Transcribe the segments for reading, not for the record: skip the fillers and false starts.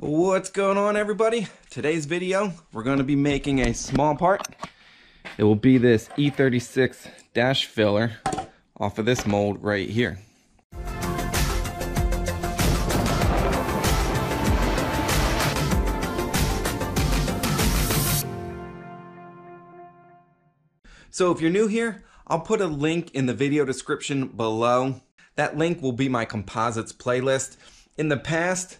What's going on, everybody? Today's video, we're going to be making a small part. It will be this E36 dash filler off of this mold right here. So if you're new here, I'll put a link in the video description below. That link will be my composites playlist. In the past,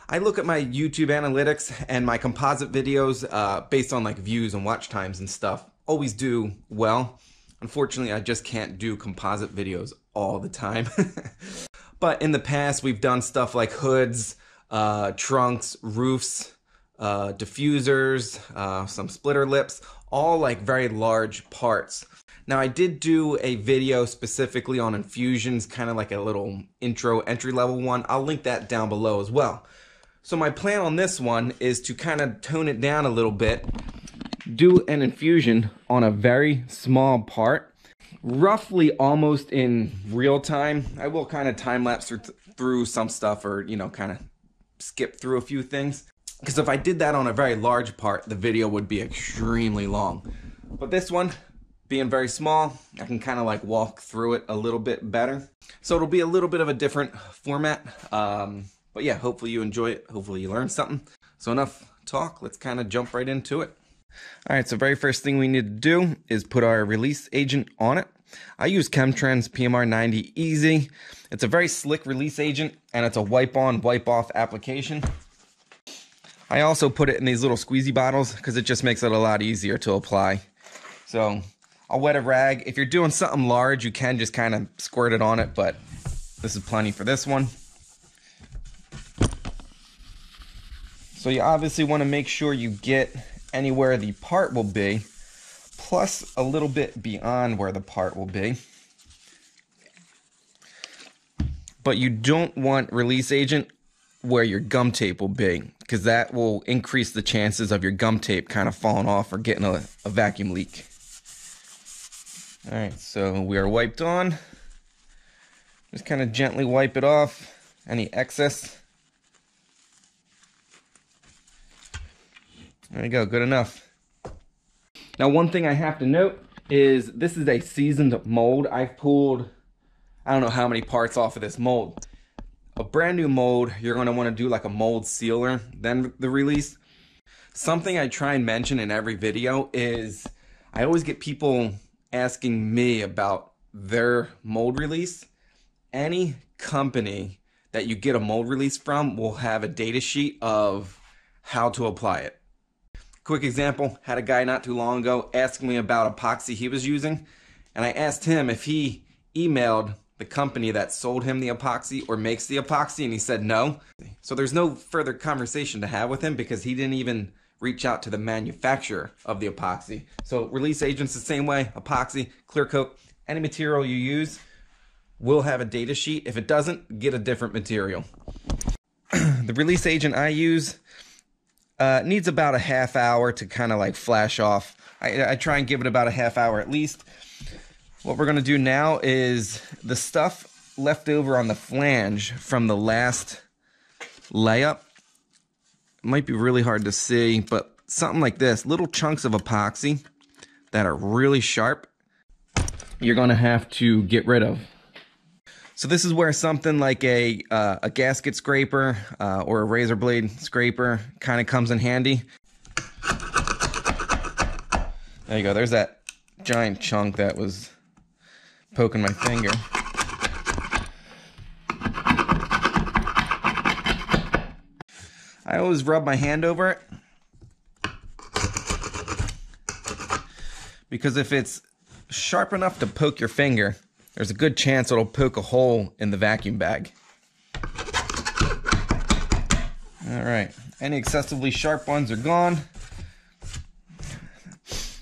I look at my YouTube analytics and my composite videos based on like views and watch times and stuff always do well. Unfortunately, I just can't do composite videos all the time. But in the past, we've done stuff like hoods, trunks, roofs, diffusers, some splitter lips, all like very large parts. Now I did do a video specifically on infusions, kind of like a little intro entry level one. I'll link that down below as well. So my plan on this one is to kind of tone it down a little bit, do an infusion on a very small part, roughly almost in real time. I will kind of time lapse through some stuff, or kind of skip through a few things, because if I did that on a very large part, the video would be extremely long. But this one, being very small, I can kind of like walk through it a little bit better. So it'll be a little bit of a different format. But yeah, hopefully you enjoy it. Hopefully you learn something. So enough talk, let's kind of jump right into it. All right, so very first thing we need to do is put our release agent on it. I use Chemtrend's PMR 90 Easy. It's a very slick release agent, and it's a wipe on, wipe off application. I also put it in these little squeezy bottles because it just makes it a lot easier to apply. So I'll wet a rag. If you're doing something large, you can just kind of squirt it on it, but this is plenty for this one. So you obviously want to make sure you get anywhere the part will be, plus a little bit beyond where the part will be. But you don't want release agent where your gum tape will be, because that will increase the chances of your gum tape kind of falling off or getting a vacuum leak. Alright, so we are wiped on. Just kind of gently wipe it off, any excess. There you go, good enough. Now one thing I have to note is this is a seasoned mold. I've pulled, I don't know how many parts off of this mold. A brand new mold, you're going to want to do like a mold sealer, then the release. Something I try and mention in every video is I always get people asking me about their mold release. Any company that you get a mold release from will have a data sheet of how to apply it. Quick example, had a guy not too long ago asking me about epoxy he was using, and I asked him if he emailed the company that sold him the epoxy or makes the epoxy, and he said no. So there's no further conversation to have with him because he didn't even reach out to the manufacturer of the epoxy. So release agents the same way, epoxy, clear coat, any material you use will have a data sheet. If it doesn't, get a different material. The release agent I use needs about a half hour to kind of like flash off. I try and give it about a half hour at least. What we're going to do now is the stuff left over on the flange from the last layup. It might be really hard to see, but something like this, little chunks of epoxy that are really sharp, you're going to have to get rid of. So this is where something like a gasket scraper or a razor blade scraper kind of comes in handy. There you go, there's that giant chunk that was poking my finger. I always rub my hand over it, because if it's sharp enough to poke your finger, there's a good chance it'll poke a hole in the vacuum bag. Alright, any excessively sharp ones are gone.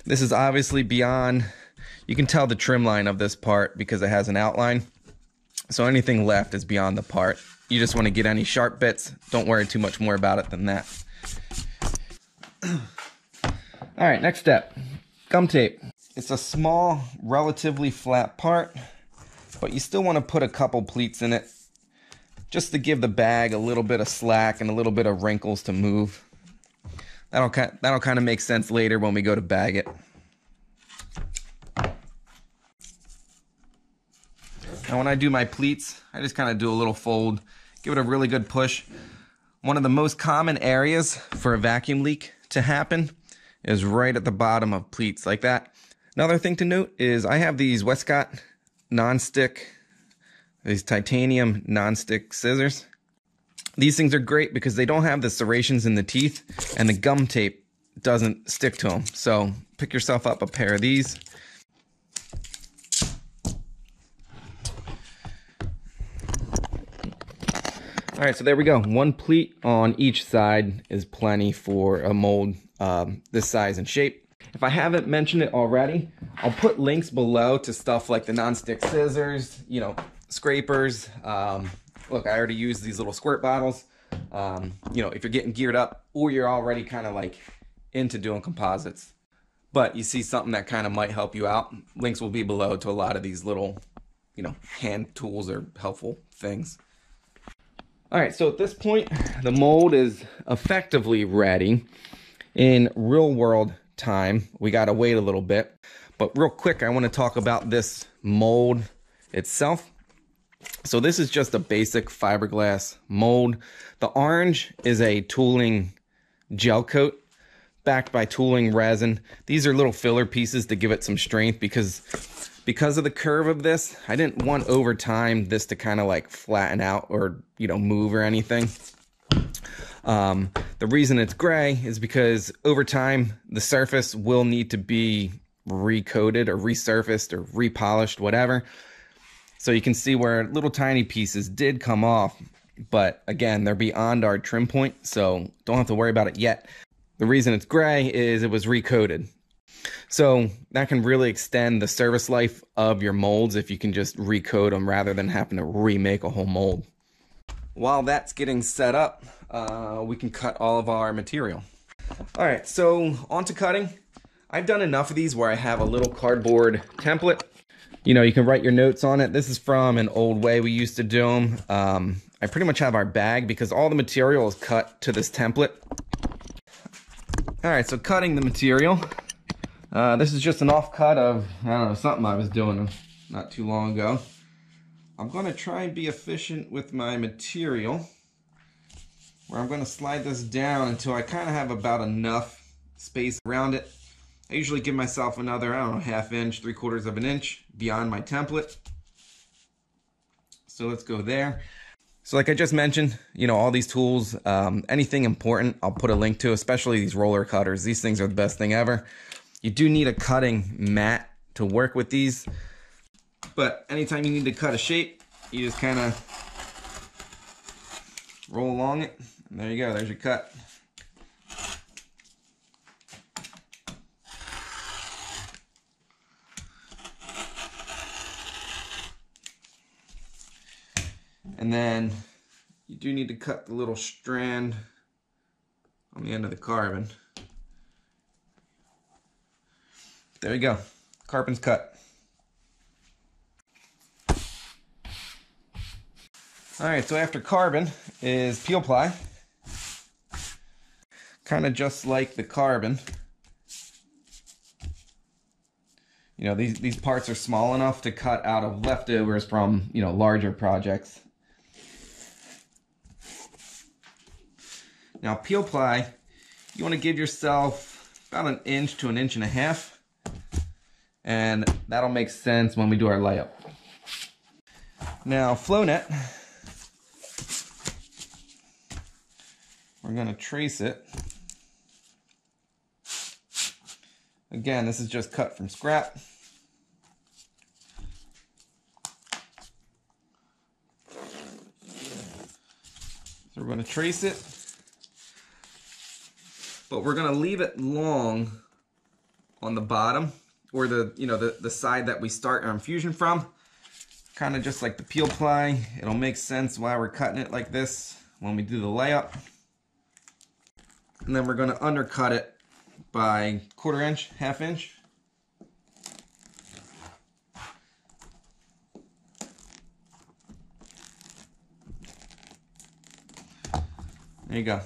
This is obviously beyond, you can tell the trim line of this part because it has an outline. So anything left is beyond the part. You just want to get any sharp bits. Don't worry too much more about it than that. Alright, next step. Gum tape. It's a small, relatively flat part, but you still want to put a couple pleats in it just to give the bag a little bit of slack and a little bit of wrinkles to move. That'll kind of make sense later when we go to bag it. Now when I do my pleats, I just kind of do a little fold, give it a really good push. One of the most common areas for a vacuum leak to happen is right at the bottom of pleats like that. Another thing to note is I have these Westcott non-stick, these titanium non-stick scissors. These things are great because they don't have the serrations in the teeth and the gum tape doesn't stick to them. So pick yourself up a pair of these. All right, so there we go. One pleat on each side is plenty for a mold this size and shape. If I haven't mentioned it already, I'll put links below to stuff like the non-stick scissors, you know, scrapers. Look, I already used these little squirt bottles. You know, if you're getting geared up or you're already kind of like into doing composites, but you see something that kind of might help you out, links will be below to a lot of these little, you know, hand tools or helpful things. All right, so at this point, the mold is effectively ready. In real world time, we gotta wait a little bit. But real quick, I wanna talk about this mold itself. So this is just a basic fiberglass mold. The orange is a tooling gel coat backed by tooling resin. These are little filler pieces to give it some strength because of the curve of this. I didn't want over time this to kind of like flatten out or, you know, move or anything. The reason it's gray is because over time the surface will need to be recoated or resurfaced or repolished, whatever. So you can see where little tiny pieces did come off, but again, they're beyond our trim point, so don't have to worry about it yet. The reason it's gray is it was recoated. So that can really extend the service life of your molds if you can just recoat them rather than having to remake a whole mold. While that's getting set up, we can cut all of our material. All right, so on to cutting. I've done enough of these where I have a little cardboard template. You know, you can write your notes on it. This is from an old way we used to do them. I pretty much have our bag because all the material is cut to this template. All right, so cutting the material. This is just an offcut of, I don't know, something I was doing not too long ago. I'm going to try and be efficient with my material, where I'm going to slide this down until I kind of have about enough space around it. I usually give myself another, I don't know, 1/2 inch, 3/4 of an inch beyond my template. So let's go there. So like I just mentioned, you know, all these tools, anything important, I'll put a link to, especially these roller cutters. These things are the best thing ever. You do need a cutting mat to work with these, but anytime you need to cut a shape, you just kind of roll along it, and there you go, there's your cut. And then you do need to cut the little strand on the end of the carbon. There you go, carbon's cut. All right, so after carbon is peel ply. Kind of just like the carbon. You know, these parts are small enough to cut out of leftovers from, you know, larger projects. Now peel ply, you want to give yourself about 1 inch to 1.5 inches. And that'll make sense when we do our layup. Now flow net, we're going to trace it. Again, this is just cut from scrap. So we're going to trace it, but we're going to leave it long on the bottom, or the side that we start our infusion from. Kind of just like the peel ply. It'll make sense why we're cutting it like this when we do the layup. And then we're going to undercut it by 1/4 inch, 1/2 inch. There you go.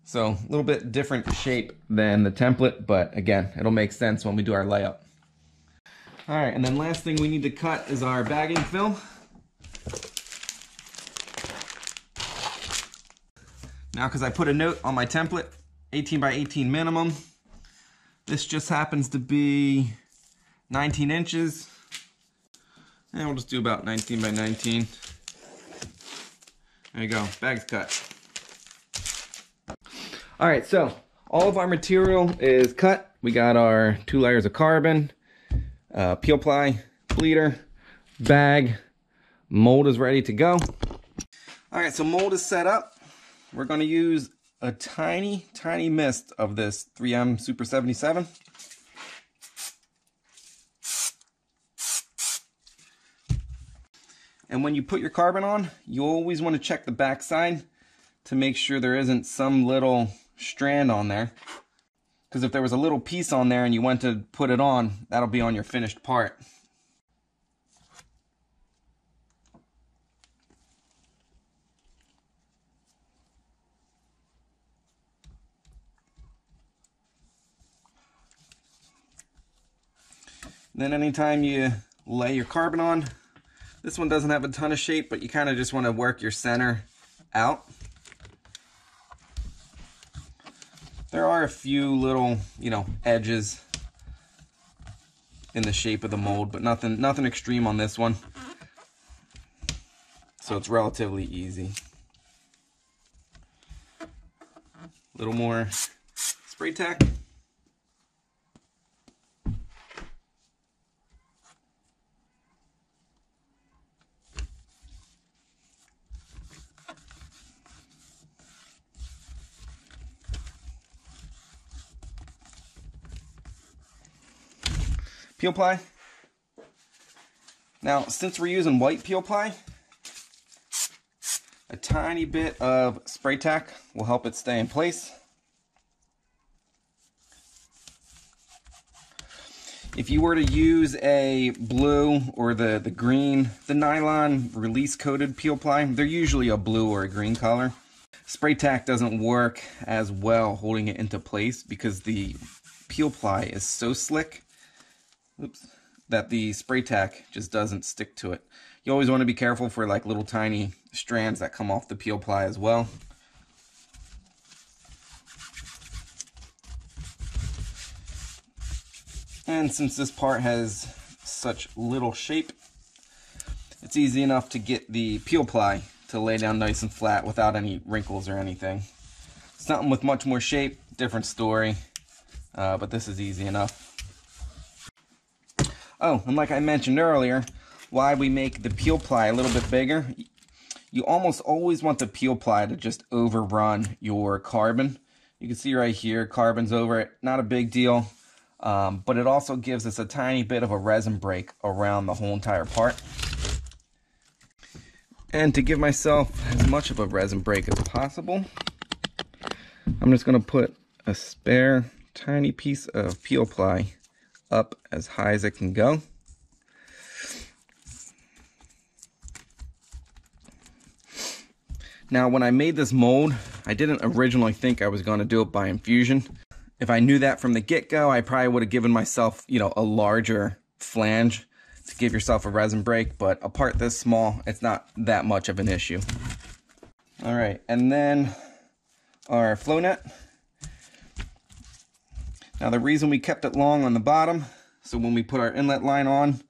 So a little bit different shape than the template, but again, it'll make sense when we do our layout. All right, and then last thing we need to cut is our bagging film. Now, because I put a note on my template, 18 by 18 minimum. This just happens to be 19 inches. And we'll just do about 19 by 19. There you go, bag's cut. All right, so all of our material is cut. We got our 2 layers of carbon, peel ply, bleeder, bag, mold is ready to go. All right, so mold is set up. We're going to use a tiny mist of this 3M Super 77. And when you put your carbon on, you always want to check the back side to make sure there isn't some little strand on there. Because if there was a little piece on there and you went to put it on, that'll be on your finished part. Then anytime you lay your carbon on, this one doesn't have a ton of shape, but you kind of just want to work your center out. There are a few little, edges in the shape of the mold, but nothing extreme on this one. So it's relatively easy. A little more spray tack. Peel ply. Now, since we're using white peel ply, a tiny bit of spray tack will help it stay in place. If you were to use a blue or the green, the nylon release coated peel ply, they're usually a blue or a green color. Spray tack doesn't work as well holding it into place because the peel ply is so slick that the spray tack just doesn't stick to it. You always want to be careful for like little tiny strands that come off the peel ply as well. And since this part has such little shape, it's easy enough to get the peel ply to lay down nice and flat without any wrinkles or anything. Something with much more shape, different story, but this is easy enough. Oh, and like I mentioned earlier, why we make the peel ply a little bit bigger, you almost always want the peel ply to just overrun your carbon. You can see right here, carbon's over it, not a big deal, but it also gives us a tiny bit of a resin break around the whole entire part. And to give myself as much of a resin break as possible, I'm just going to put a spare tiny piece of peel ply up as high as it can go. Now, when I made this mold, I didn't originally think I was going to do it by infusion. If I knew that from the get-go, I probably would have given myself, a larger flange to give yourself a resin break, but a part this small, it's not that much of an issue. All right, and then our flow net. Now, the reason we kept it long on the bottom, so when we put our inlet line on,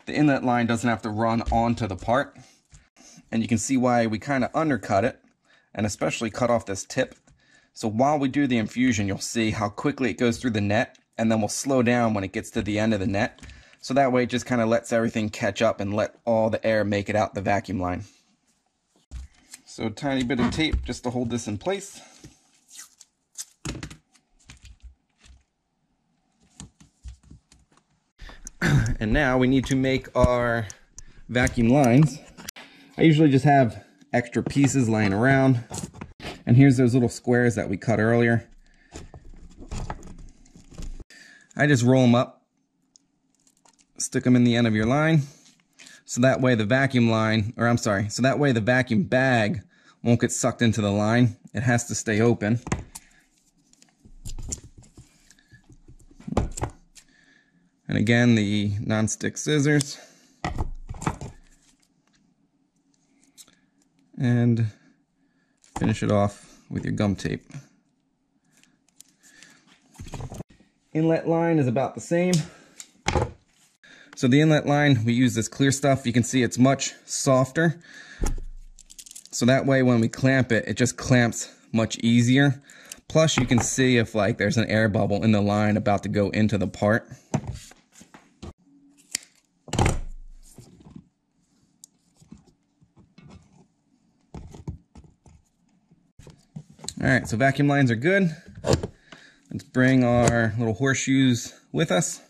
the inlet line doesn't have to run onto the part. And you can see why we kind of undercut it, and especially cut off this tip. So while we do the infusion, you'll see how quickly it goes through the net, and then we'll slow down when it gets to the end of the net. So that way it just kind of lets everything catch up and let all the air make it out the vacuum line. So a tiny bit of tape just to hold this in place. And now we need to make our vacuum lines. I usually just have extra pieces laying around. And here's those little squares that we cut earlier. I just roll them up, stick them in the end of your line. So that way the vacuum line, so that way the vacuum bag won't get sucked into the line. It has to stay open. And again, the non-stick scissors. And finish it off with your gum tape. Inlet line is about the same. So the inlet line, we use this clear stuff. You can see it's much softer. So that way when we clamp it, it just clamps much easier. Plus you can see if like there's an air bubble in the line about to go into the part. Alright, so vacuum lines are good. Let's bring our little horseshoes with us.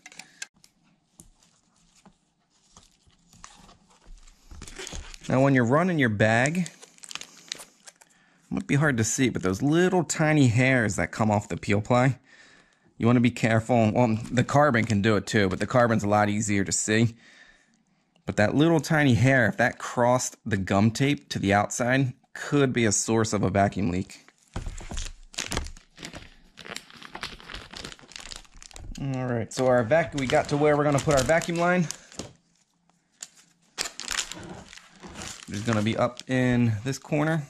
Now when you're running your bag, it might be hard to see, but those little tiny hairs that come off the peel ply, you want to be careful. Well, the carbon can do it too, but the carbon's a lot easier to see. But that little tiny hair, if that crossed the gum tape to the outside, could be a source of a vacuum leak. Alright, so we got to where we're going to put our vacuum line. It's going to be up in this corner.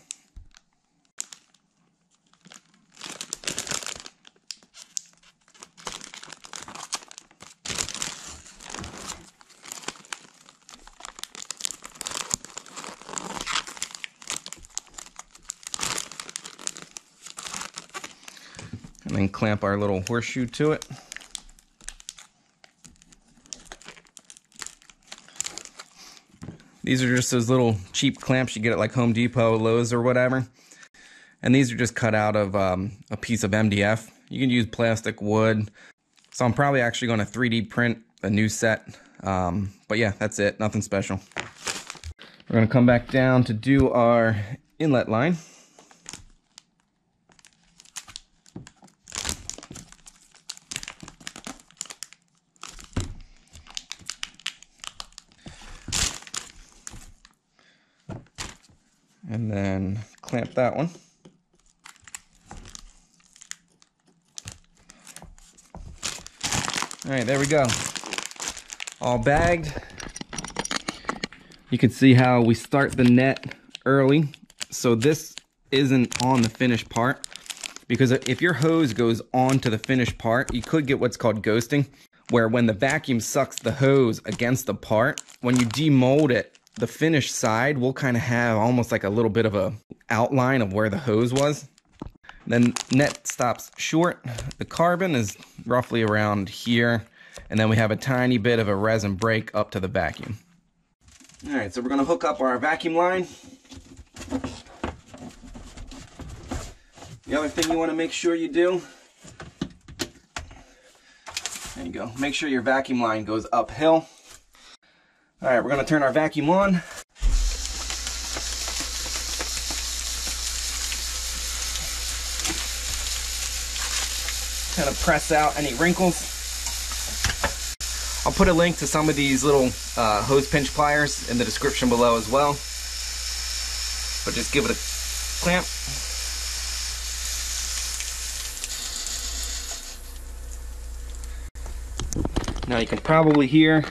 And then clamp our little horseshoe to it. These are just those little cheap clamps you get at like Home Depot, Lowe's, or whatever. And these are just cut out of a piece of MDF. You can use plastic, wood. So I'm probably actually going to 3D print a new set. But yeah, that's it. Nothing special. We're going to come back down to do our inlet line. And then clamp that one. All right, there we go. All bagged. You can see how we start the net early. So this isn't on the finished part, because if your hose goes onto the finished part, you could get what's called ghosting, where when the vacuum sucks the hose against the part, when you demold it, the finished side will kind of have almost like a little bit of a outline of where the hose was. Then net stops short. The carbon is roughly around here, and then we have a tiny bit of a resin break up to the vacuum. All right, so we're gonna hook up our vacuum line. The other thing you want to make sure you do, there you go, make sure your vacuum line goes uphill. All right, we're going to turn our vacuum on. Kind of press out any wrinkles. I'll put a link to some of these little hose pinch pliers in the description below as well. But just give it a clamp. Now you can probably hear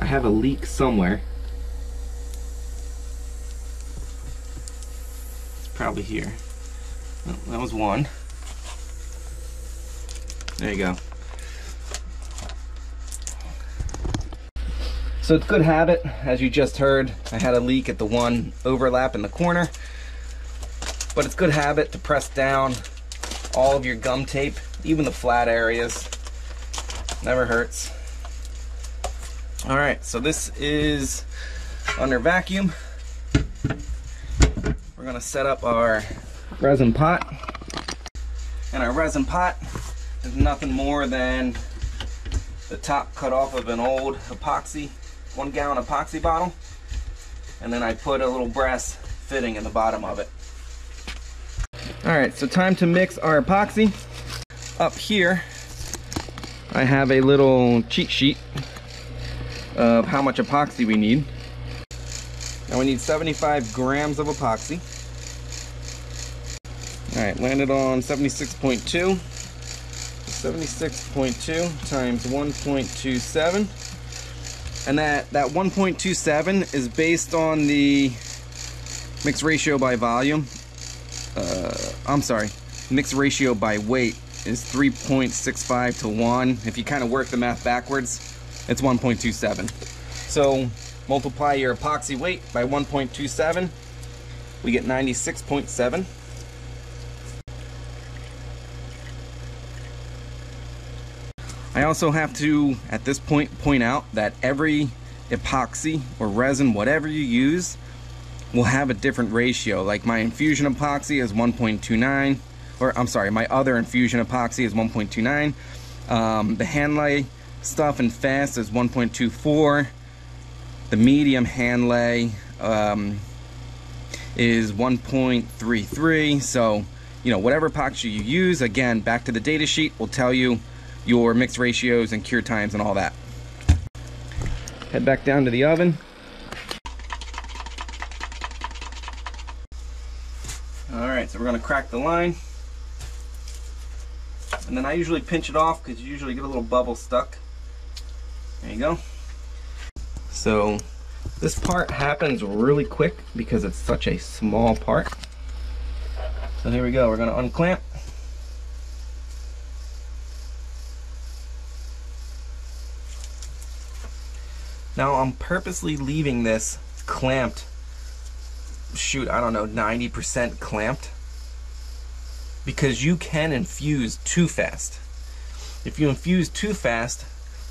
I have a leak somewhere. It's probably here. Oh, that was one. There you go. So it's good habit, as you just heard, I had a leak at the one overlap in the corner. But it's good habit to press down all of your gum tape, even the flat areas. Never hurts. Alright, so this is under vacuum. We're going to set up our resin pot. And our resin pot is nothing more than the top cut off of an old epoxy, 1 gallon epoxy bottle. And then I put a little brass fitting in the bottom of it. Alright, so time to mix our epoxy. Up here, I have a little cheat sheet of how much epoxy we need. Now we need 75 grams of epoxy. Alright, landed on 76.2. 76.2 times 1.27. And that 1.27 is based on the mixed ratio by volume. I'm sorry, mixed ratio by weight is 3.65 to 1. If you kind of work the math backwards, it's 1.27. So multiply your epoxy weight by 1.27, we get 96.7. I also have to, at this point out that every epoxy or resin, whatever you use, will have a different ratio. Like my Infusion epoxy is 1.29, or I'm sorry, my other Infusion epoxy is 1.29. The Hanley stuff and fast is 1.24. The medium Hanley is 1.33. So, you know, whatever epoxy you use, again, back to the data sheet, will tell you your mix ratios and cure times and all that. Head back down to the oven. Alright, so we're going to crack the line. And then I usually pinch it off because you usually get a little bubble stuck. There you go. So this part happens really quick because it's such a small part. So here we go, we're going to unclamp. Now I'm purposely leaving this clamped, shoot, I don't know, 90% clamped, because you can infuse too fast. If you infuse too fast,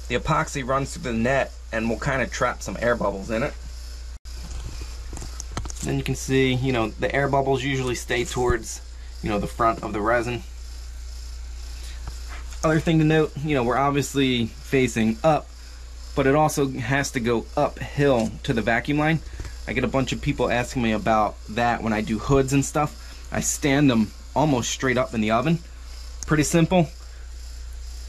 the epoxy runs through the net and will kind of trap some air bubbles in it. Then you can see, you know, the air bubbles usually stay towards, you know, the front of the resin. Other thing to note, you know, we're obviously facing up, but it also has to go uphill to the vacuum line. I get a bunch of people asking me about that when I do hoods and stuff. I stand them almost straight up in the oven. Pretty simple.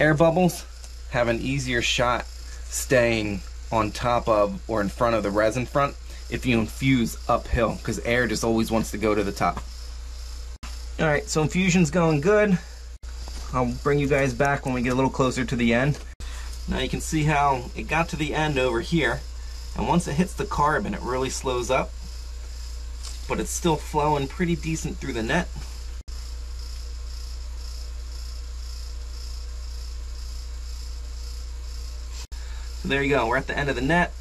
Air bubbles have an easier shot staying on top of or in front of the resin front if you infuse uphill, because air just always wants to go to the top. Alright, so infusion's going good. I'll bring you guys back when we get a little closer to the end. Now you can see how it got to the end over here, and once it hits the carbon it really slows up, but it's still flowing pretty decent through the net. So there you go, we're at the end of the net.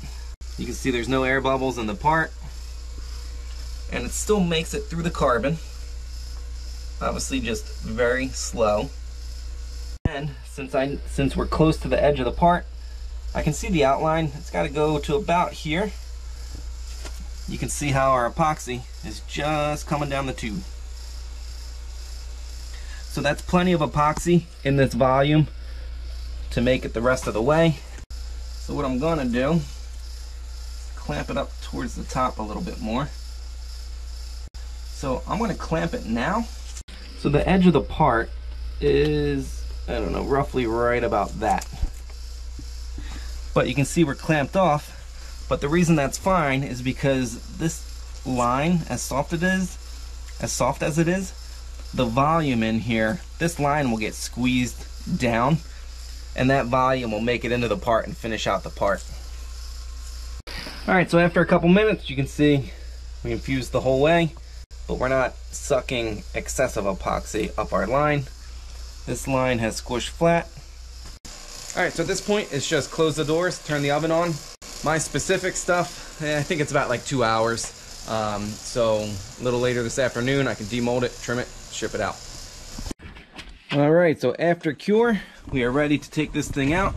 You can see there's no air bubbles in the part, and it still makes it through the carbon. Obviously just very slow. And since we're close to the edge of the part, I can see the outline. It's got to go to about here. You can see how our epoxy is just coming down the tube. So that's plenty of epoxy in this volume to make it the rest of the way. So what I'm gonna do, clamp it up towards the top a little bit more. So I'm gonna clamp it now. So the edge of the part is, I don't know, roughly right about that. But you can see we're clamped off, but the reason that's fine is because this line, as soft as it is, the volume in here, this line will get squeezed down, and that volume will make it into the part and finish out the part. Alright, so after a couple minutes, you can see we infused the whole way, but we're not sucking excessive epoxy up our line. This line has squished flat. Alright, so at this point, it's just close the doors, turn the oven on. My specific stuff, I think it's about like 2 hours. So a little later this afternoon, I can demold it, trim it, ship it out. Alright, so after cure, we are ready to take this thing out.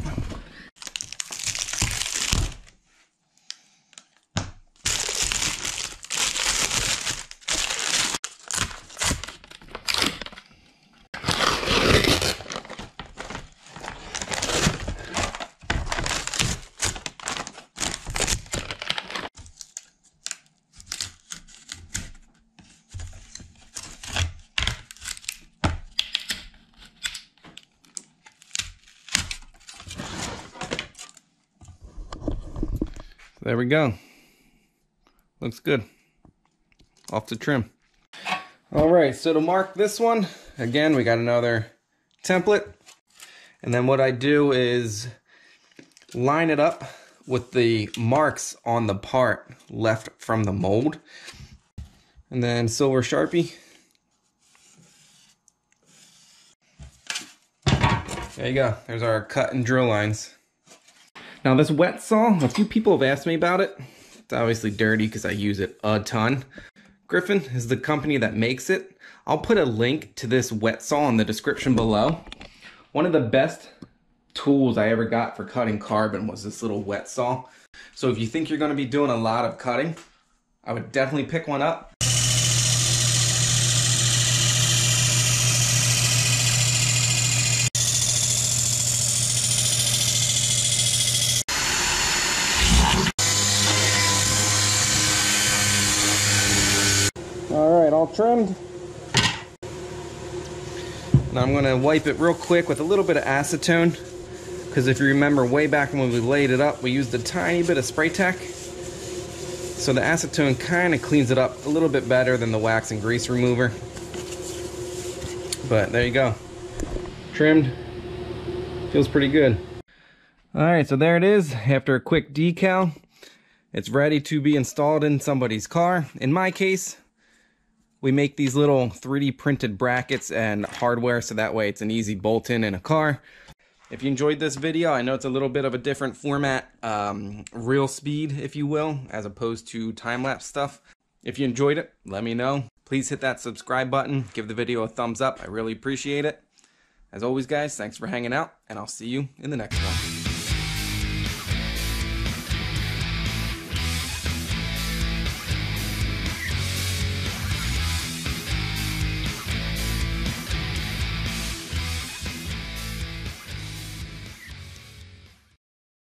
There we go. Looks good. Off to trim. All right, so to mark this one, again, we got another template. And then what I do is line it up with the marks on the part left from the mold. And then silver Sharpie. There you go. There's our cut and drill lines. Now this wet saw, a few people have asked me about it. It's obviously dirty because I use it a ton. Griffin is the company that makes it. I'll put a link to this wet saw in the description below. One of the best tools I ever got for cutting carbon was this little wet saw. So if you think you're going to be doing a lot of cutting, I would definitely pick one up. All right, all trimmed. Now I'm going to wipe it real quick with a little bit of acetone, because if you remember way back when we laid it up, we used a tiny bit of spray tack. So the acetone kind of cleans it up a little bit better than the wax and grease remover. But there you go. Trimmed. Feels pretty good. All right, so there it is. After a quick decal, it's ready to be installed in somebody's car. In my case, we make these little 3D printed brackets and hardware so that way it's an easy bolt-in a car. If you enjoyed this video, I know it's a little bit of a different format, real speed, if you will, as opposed to time-lapse stuff. If you enjoyed it, let me know. Please hit that subscribe button, give the video a thumbs up, I really appreciate it. As always guys, thanks for hanging out, and I'll see you in the next one.